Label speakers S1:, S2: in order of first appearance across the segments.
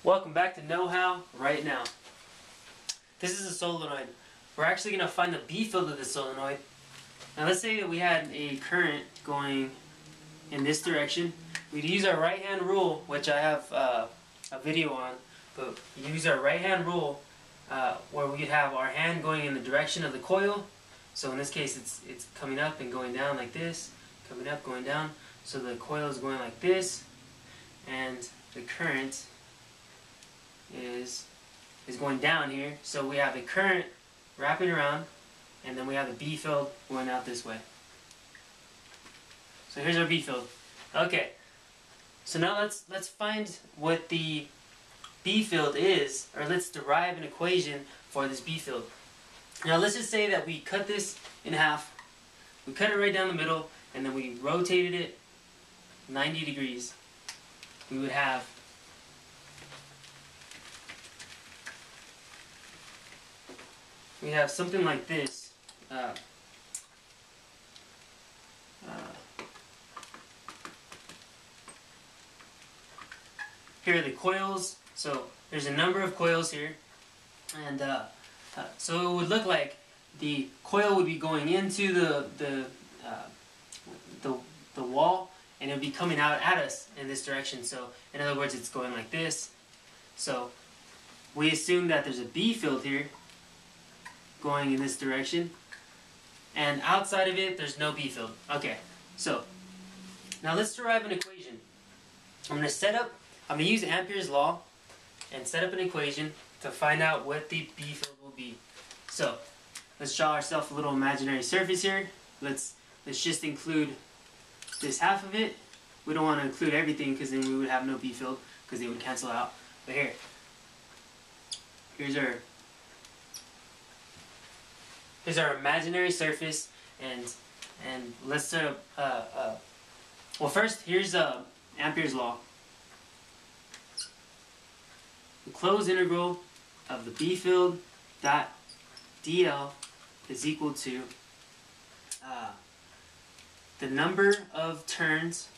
S1: Welcome back to Know How Right Now. This is a solenoid. We're actually going to find the B-field of the solenoid. Now let's say that we had a current going in this direction. We'd use our right hand rule, which I have a video on, but use our right hand rule where we'd have our hand going in the direction of the coil. So in this case it's coming up and going down like this, coming up, going down. So the coil is going like this, and the current is going down here. So we have the current wrapping around, and then we have the B-field going out this way. So here's our B-field. Okay, so now let's find what the B-field is, or let's derive an equation for this B-field. Now let's just say that we cut this in half. We cut it right down the middle, and then we rotated it 90 degrees. We would have something like this. Here are the coils. So there's a number of coils here, and so it would look like the coil would be going into the wall, and it would be coming out at us in this direction. So in other words, it's going like this. So we assume that there's a B-field here going in this direction, and outside of it there's no B-field. Okay, so now let's derive an equation. I'm going to use Ampere's law and set up an equation to find out what the B-field will be. So let's draw ourselves a little imaginary surface here. Let's just include this half of it. We don't want to include everything because then we would have no B-field because they would cancel out. But here's our imaginary surface, and let's set up. Well, first here's Ampere's law. The closed integral of the B-field dot dl is equal to the number of turns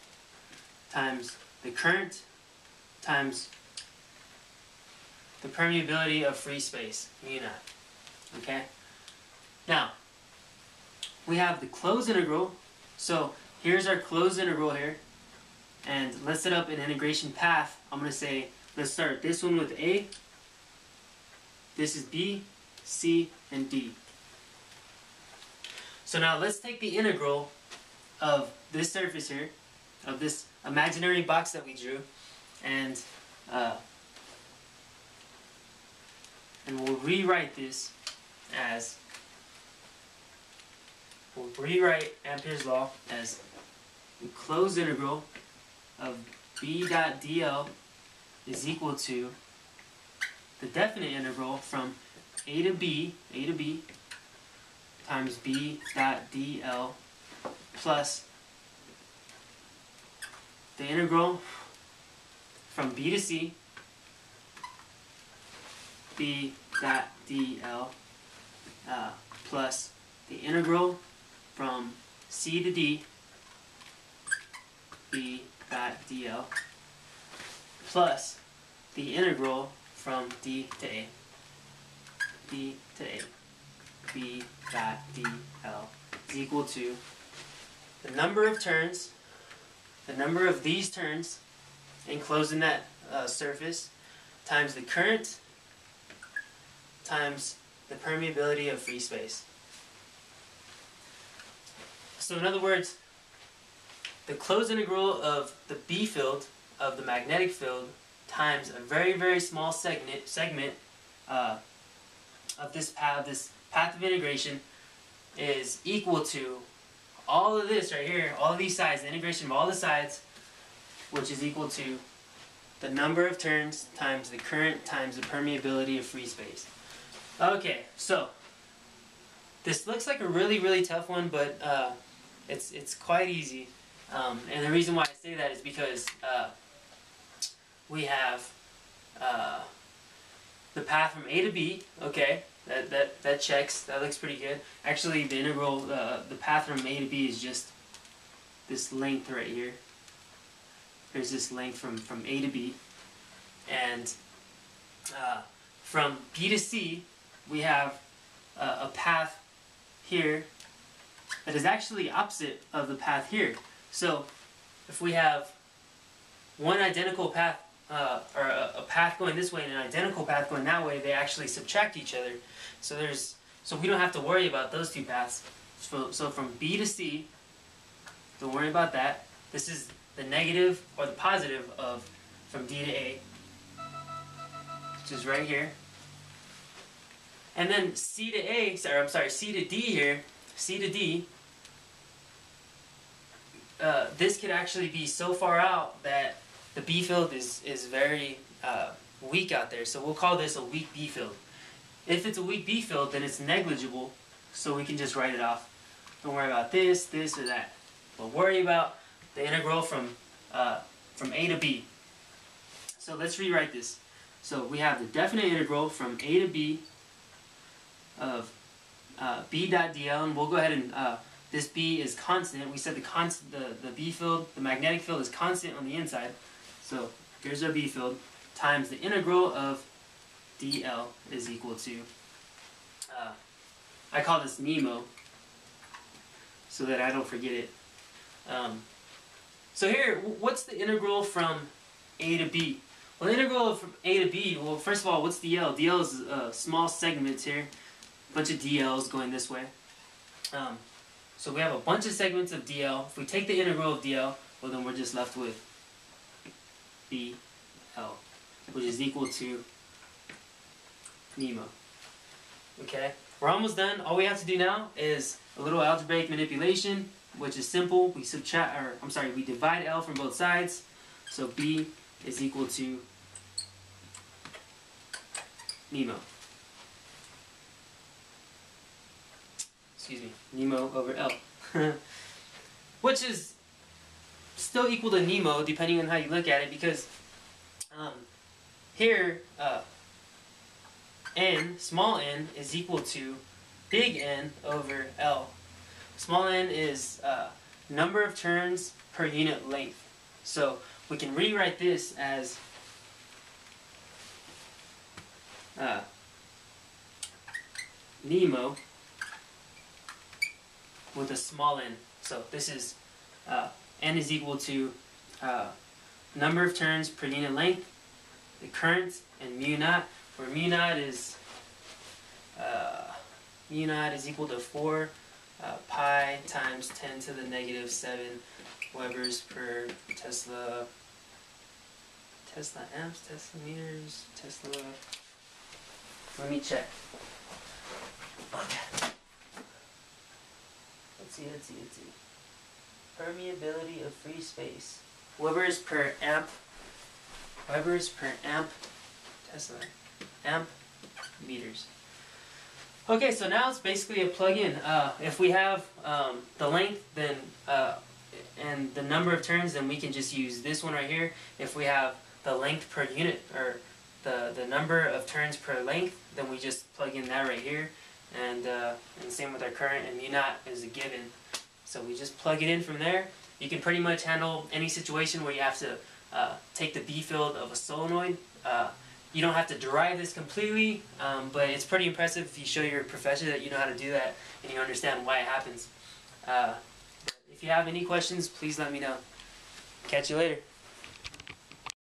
S1: times the current times the permeability of free space, mu naught. Okay? Now, we have the closed integral. So here's our closed integral here, and let's set up an integration path. I'm going to say, let's start this one with A, this is B, C, and D. So now let's take the integral of this surface here, of this imaginary box that we drew, and we'll rewrite this as, we'll rewrite Ampere's law as the closed integral of B dot dl is equal to the definite integral from A to B times B dot dl plus the integral from B to C, B dot dl plus the integral from C to D, B dot dl plus the integral from D to A, D to A, B dot dl is equal to the number of turns, the number of these turns enclosed in that surface, times the current times the permeability of free space. So in other words, the closed integral of the B-field of the magnetic field times a very, very small segment of this path of integration is equal to all of this right here, all of these sides, the integration of all the sides, which is equal to the number of turns times the current times the permeability of free space. Okay, so this looks like a really, really tough one, but it's quite easy. And the reason why I say that is because we have the path from A to B. Okay, that checks. That looks pretty good. Actually, the integral, the path from A to B is just this length right here. There's this length from A to B, and from B to C, we have a path here that is actually opposite of the path here. So if we have one identical path, or a path going this way and an identical path going that way, they actually subtract each other. So we don't have to worry about those two paths. So from B to C, don't worry about that. This is the negative or the positive of from D to A, which is right here. And then C to D here, C to D, this could actually be so far out that the B-field is very weak out there. So we'll call this a weak B-field. If it's a weak B-field, then it's negligible, so we can just write it off. Don't worry about this, this, or that. But worry about the integral from A to B. So let's rewrite this. So we have the definite integral from A to B of B dot dl, and we'll go ahead and this B is constant. We said the B field, the magnetic field, is constant on the inside. So here's our B field times the integral of dl is equal to, I call this Nemo so that I don't forget it. So here, what's the integral from A to B? Well, the integral from A to B, well, first of all, what's dl? dl is small segments here, a bunch of dl's going this way. So we have a bunch of segments of dl. If we take the integral of dl, well, then we're just left with bl, which is equal to Nemo. Okay, we're almost done. All we have to do now is a little algebraic manipulation, which is simple. We divide L from both sides. So B is equal to Nemo. Excuse me, Nemo over L. Which is still equal to Nemo, depending on how you look at it, because here, n, small n, is equal to big N over L. Small n is number of turns per unit length. So we can rewrite this as Nemo with a small n. So this is n is equal to number of turns per unit length, the current, and mu naught, where mu naught is equal to 4 pi times 10 to the negative 7 Webers per Tesla amps, Tesla meters, Tesla. Let me check. Okay. Let's see. Permeability of free space. Webers per amp. Tesla amp meters. Okay, so now it's basically a plug-in. If we have the length, then and the number of turns, then we can just use this one right here. If we have the length per unit, or the number of turns per length, then we just plug in that right here. And same with our current, and mu naught is a given. So we just plug it in from there. You can pretty much handle any situation where you have to take the B field of a solenoid. You don't have to derive this completely, but it's pretty impressive if you show your professor that you know how to do that and you understand why it happens. If you have any questions, please let me know. Catch you later.